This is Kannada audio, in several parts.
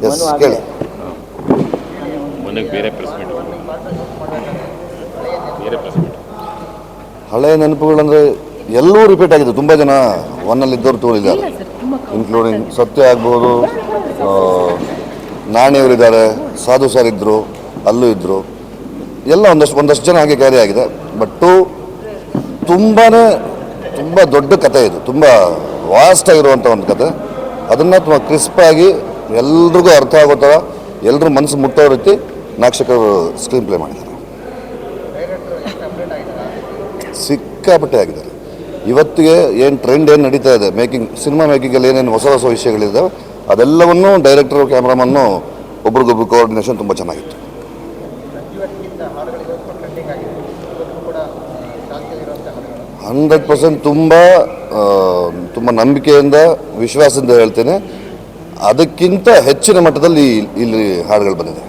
ಎಸ್ ಕೇಳಿ. ಮನೆಗೆ ಬೇರೆ ಪ್ರೆಸ್ ಮೀಟ್ ಹಳೆಯ ನೆನಪುಗಳಂದರೆ ಎಲ್ಲವೂ ರಿಪೀಟ್ ಆಗಿದೆ. ತುಂಬ ಜನ ಒನ್ನಲ್ಲಿದ್ದವರು ತೋರಿದ್ದಾರೆ, ಇನ್ಕ್ಲೂಡಿಂಗ್ ಸತ್ಯ ಆಗ್ಬೋದು, ನಾಣಿಯವರಿದ್ದಾರೆ, ಸಾಧು ಸರ್ ಇದ್ದರು, ಅಲ್ಲೂ ಇದ್ದರು, ಎಲ್ಲ ಒಂದಷ್ಟು ಜನ ಹಾಗೆ ಕ್ಯಾರಿ ಆಗಿದೆ. ಬಟ್ಟು ತುಂಬ ದೊಡ್ಡ ಕತೆ ಇದು, ತುಂಬ ವಾಸ್ಟ್ ಆಗಿರುವಂಥ ಒಂದು ಕತೆ. ಅದನ್ನು ತುಂಬ ಕ್ರಿಸ್ಪಾಗಿ ಎಲ್ರಿಗೂ ಅರ್ಥ ಆಗೋ ಥರ, ಎಲ್ಲರೂ ಮನಸ್ಸು ಮುಟ್ಟೋ ರೀತಿ ನಾಕ್ಷಕರು ಸ್ಕ್ರೀನ್ ಪ್ಲೇ ಮಾಡಿದ್ದಾರೆ. ಸಿಕ್ಕಾಪಟ್ಟೆ ಆಗಿದ್ದಾರೆ. ಇವತ್ತಿಗೆ ಏನು ಟ್ರೆಂಡ್ ಏನು ನಡೀತಾ ಇದೆ ಸಿನಿಮಾ ಮೇಕಿಂಗಲ್ಲಿ ಏನೇನು ಹೊಸ ವಿಷಯಗಳಿದ್ದಾವೆ ಅದೆಲ್ಲವನ್ನೂ ಡೈರೆಕ್ಟರು, ಕ್ಯಾಮ್ರಾಮನ್ನು ಒಬ್ರಿಗೊಬ್ರು ಕೋಆರ್ಡಿನೇಷನ್ ತುಂಬ ಚೆನ್ನಾಗಿತ್ತು. 100% ತುಂಬ ನಂಬಿಕೆಯಿಂದ, ವಿಶ್ವಾಸದಿಂದ ಹೇಳ್ತೇನೆ. ಅದಕ್ಕಿಂತ ಹೆಚ್ಚಿನ ಮಟ್ಟದಲ್ಲಿ ಇಲ್ಲಿ ಹಾಡುಗಳು ಬಂದಿದೆ.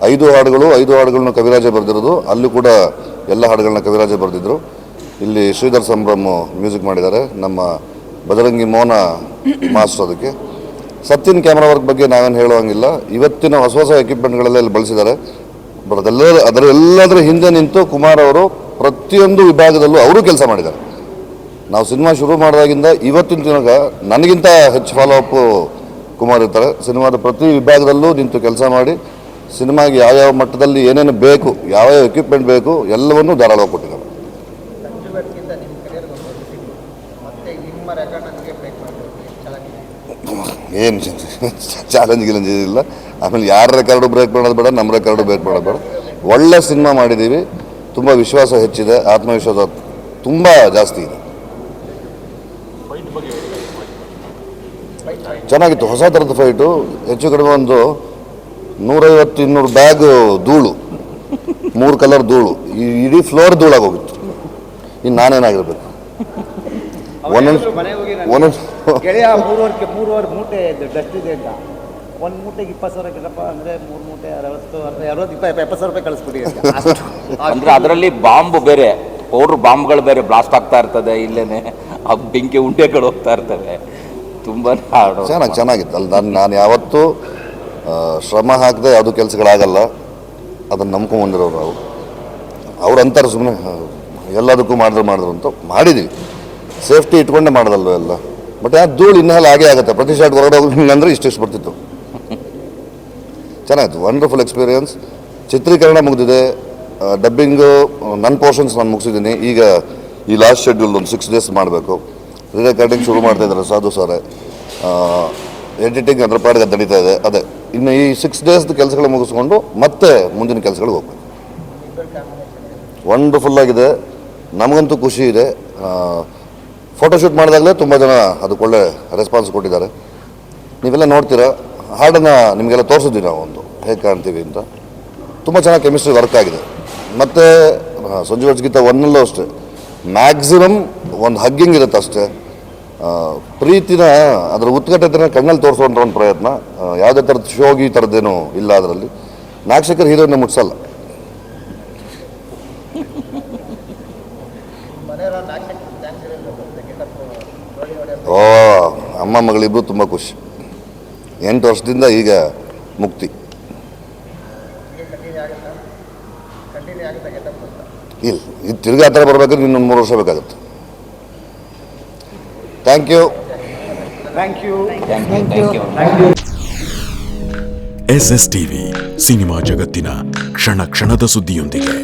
5 ಹಾಡುಗಳನ್ನ ಕವಿರಾಜ ಬರೆದಿರೋದು. ಅಲ್ಲೂ ಕೂಡ ಎಲ್ಲ ಹಾಡುಗಳನ್ನ ಕವಿರಾಜ ಬರೆದಿದ್ರು. ಇಲ್ಲಿ ಶ್ರೀಧರ್ ಸಂಭ್ರಮ್ ಮ್ಯೂಸಿಕ್ ಮಾಡಿದ್ದಾರೆ, ನಮ್ಮ ಬಜರಂಗಿ ಮೋಹನ ಮಾಸ್ಟರ್. ಅದಕ್ಕೆ ಸತ್ಯನ್ ಕ್ಯಾಮ್ರಾ ವರ್ಕ್ ಬಗ್ಗೆ ನಾವೇನು ಹೇಳುವಂಗಿಲ್ಲ. ಇವತ್ತಿನ ಹೊಸ ಎಕ್ವಿಪ್ಮೆಂಟ್ಗಳೆಲ್ಲ ಇಲ್ಲಿ ಬಳಸಿದ್ದಾರೆ. ಬಟ್ ಅದರೆಲ್ಲದರ ಹಿಂದೆ ನಿಂತು ಕುಮಾರ್ ಅವರು ಪ್ರತಿಯೊಂದು ವಿಭಾಗದಲ್ಲೂ ಅವರು ಕೆಲಸ ಮಾಡಿದ್ದಾರೆ. ನಾವು ಸಿನಿಮಾ ಶುರು ಮಾಡಿದಾಗಿಂದ ಇವತ್ತಿನ ದಿನಕ ನನಗಿಂತ ಹೆಚ್ಚು ಫಾಲೋಅಪ್ಪು ಕುಮಾರ್ ಇರ್ತಾರೆ. ಸಿನಿಮಾದ ಪ್ರತಿ ವಿಭಾಗದಲ್ಲೂ ನಿಂತು ಕೆಲಸ ಮಾಡಿ ಸಿನಿಮಾಗೆ ಯಾವ್ಯಾವ ಮಟ್ಟದಲ್ಲಿ ಏನೇನು ಬೇಕು, ಯಾವ್ಯಾವ ಎಕ್ವಿಪ್ಮೆಂಟ್ ಬೇಕು ಎಲ್ಲವನ್ನೂ ಧಾರಾಳವಾಗಿ ಕೊಟ್ಟಿದ್ದಾರೆ. ಏನು ಚಾಲೆಂಜ್ ಇಲ್ಲ. ಆಮೇಲೆ ಯಾರ ರೆಕಾರ್ಡು ಬ್ರೇಕ್ ಮಾಡೋದು ಬೇಡ, ನಮ್ಮ ರೆಕಾರ್ಡು ಬ್ರೇಕ್ ಮಾಡೋದು ಬೇಡ. ಒಳ್ಳೆ ಸಿನಿಮಾ ಮಾಡಿದ್ದೀವಿ. ತುಂಬ ವಿಶ್ವಾಸ ಹೆಚ್ಚಿದೆ, ಆತ್ಮವಿಶ್ವಾಸ ತುಂಬ ಜಾಸ್ತಿ ಇದೆ. ಚೆನ್ನಾಗಿತ್ತು, ಹೊಸ ಥರದ ಫೈಟು. ಹೆಚ್ಚು ಕಡಿಮೆ ಒಂದು 150-200 ಬ್ಯಾಗ್ ಧೂಳು, 3 ಕಲರ್ ಧೂಳು, ಈ ಇಡೀ ಫ್ಲೋರ್ ಧೂಳಾಗೋಗಿತ್ತು. ಇನ್ನು ನಾನೇನಾಗಿರ್ಬೇಕು. ಗೆಳೆಯ 3 ಮೂಟೆ ಡಸ್ಟ್ ಇದೆ ಅಂತ, 1 ಮೂಟೆಗೆ 20,000 ಕೆಟ್ಟಪ್ಪ ಅಂದರೆ 3 ಮೂಟೆ 60-70 ರೂಪಾಯಿ ಕಳಿಸ್ಬಿಟ್ಟಿದೆ. ಅಂದರೆ ಅದರಲ್ಲಿ ಬಾಂಬ್ ಬೇರೆ, ಪೌಡ್ರ್ ಬಾಂಬ್ಗಳು ಬೇರೆ ಬ್ಲಾಸ್ಟ್ ಆಗ್ತಾ ಇರ್ತದೆ. ಇಲ್ಲೇನೆ ಆ ಬೆಂಕಿ ಉಂಡೆಗಳು ಹೋಗ್ತಾ ಇರ್ತವೆ. ತುಂಬ ಚೆನ್ನಾಗಿತ್ತು. ಅಲ್ಲಿ ನಾನು ಯಾವತ್ತೂ ಶ್ರಮ ಹಾಕದೆ ಯಾವುದೂ ಕೆಲಸಗಳಾಗಲ್ಲ. ಅದನ್ನು ನಂಬ್ಕೊಂಬಂದಿರೋರು ನಾವು. ಅವ್ರು ಅಂತಾರೆ ಸುಮ್ಮನೆ ಎಲ್ಲದಕ್ಕೂ ಮಾಡಿದ್ರು ಅಂತ ಮಾಡಿದ್ದೀವಿ. ಸೇಫ್ಟಿ ಇಟ್ಕೊಂಡೇ ಮಾಡೋದಲ್ವ ಎಲ್ಲ. ಬಟ್ ಯಾಕೆ ಧೂಳು ಇನ್ನೆಲ್ಲ ಹಾಗೆ ಆಗುತ್ತೆ. ಪ್ರತಿ ಶಾಟ್ ಹೊರಗಡೆ ಹೋಗಿ ಅಂದರೆ ಇಷ್ಟು ಬರ್ತಿತ್ತು. ಚೆನ್ನಾಗಿತ್ತು, ವಂಡರ್ಫುಲ್ ಎಕ್ಸ್ಪೀರಿಯನ್ಸ್. ಚಿತ್ರೀಕರಣ ಮುಗಿದಿದೆ, ಡಬ್ಬಿಂಗು ನನ್ನ ಪೋರ್ಷನ್ಸ್ ನಾನು ಮುಗಿಸಿದ್ದೀನಿ. ಈಗ ಈ ಲಾಸ್ಟ್ ಶೆಡ್ಯೂಲ್ ಒಂದು 6 days ಮಾಡಬೇಕು. ರಿಕಾರ್ಡಿಂಗ್ ಶುರು ಮಾಡ್ತಾಯಿದ್ದಾರೆ ಸಾಧು ಸಾರೆ. ಎಡಿಟಿಂಗ್ ಅದರ ಪಾಡಿಗೆ ನಡೀತಾ ಇದೆ. ಅದೇ ಇನ್ನು ಈ 6 days ಕೆಲಸಗಳು ಮುಗಿಸ್ಕೊಂಡು ಮತ್ತೆ ಮುಂದಿನ ಕೆಲಸಗಳಿಗೆ ಹೋಗ್ಬೇಕು. ವಂಡರ್ಫುಲ್ಲಾಗಿದೆ, ನಮಗಂತೂ ಖುಷಿ ಇದೆ. ಫೋಟೋಶೂಟ್ ಮಾಡಿದಾಗಲೇ ತುಂಬ ಜನ ಅದಕ್ಕೆ ಒಳ್ಳೆ ರೆಸ್ಪಾನ್ಸ್ ಕೊಟ್ಟಿದ್ದಾರೆ. ನೀವೆಲ್ಲ ನೋಡ್ತೀರಾ, ಹಾಡನ್ನು ನಿಮಗೆಲ್ಲ ತೋರಿಸಿದ್ವಿ ನಾವು ಒಂದು ಹೇಗೆ ಕಾಣ್ತೀವಿ ಅಂತ. ತುಂಬ ಚೆನ್ನಾಗಿ ಕೆಮಿಸ್ಟ್ರಿ ವರ್ಕ್ ಆಗಿದೆ. ಮತ್ತು ಸಂಜು ಗೀತಾ 1 ಅಷ್ಟೇ ಮ್ಯಾಕ್ಸಿಮಮ್ ಒಂದು ಹಗ್ಗಿಂಗ್ ಇರುತ್ತೆ ಅಷ್ಟೇ. ಪ್ರೀತಿನ ಅದರ ಉತ್ಕಟತೆನ ಕಣ್ಣಲ್ಲಿ ತೋರಿಸುವಂಥ ಒಂದು ಪ್ರಯತ್ನ. ಯಾವುದೇ ಥರದ ಶೋಗಿ ಥರದ್ದೇನೂ ಇಲ್ಲ ಅದರಲ್ಲಿ. ನಾಕ್ಷಕರ್ ಹೀರೋಯಿನ್ನ ಮುಟ್ಸಲ್ಲ. ಓ ಅಮ್ಮ ಮಗಳಿಬ್ಬರು ತುಂಬ ಖುಷಿ. 8 ವರ್ಷದಿಂದ ಈಗ ಮುಕ್ತಿ. ಇಲ್ಲ, ಇದು ತಿರ್ಗಿ ಆ ಥರ ಬರಬೇಕಾದ್ರೆ ಇನ್ನೊಂದು 3 ವರ್ಷ ಬೇಕಾಗುತ್ತೆ. Thank you. SS TV cinema ಜಗತ್ತಿನ ಕ್ಷಣ ಕ್ಷಣದ ಸುದ್ದಿಯೊಂದಿಗೆ.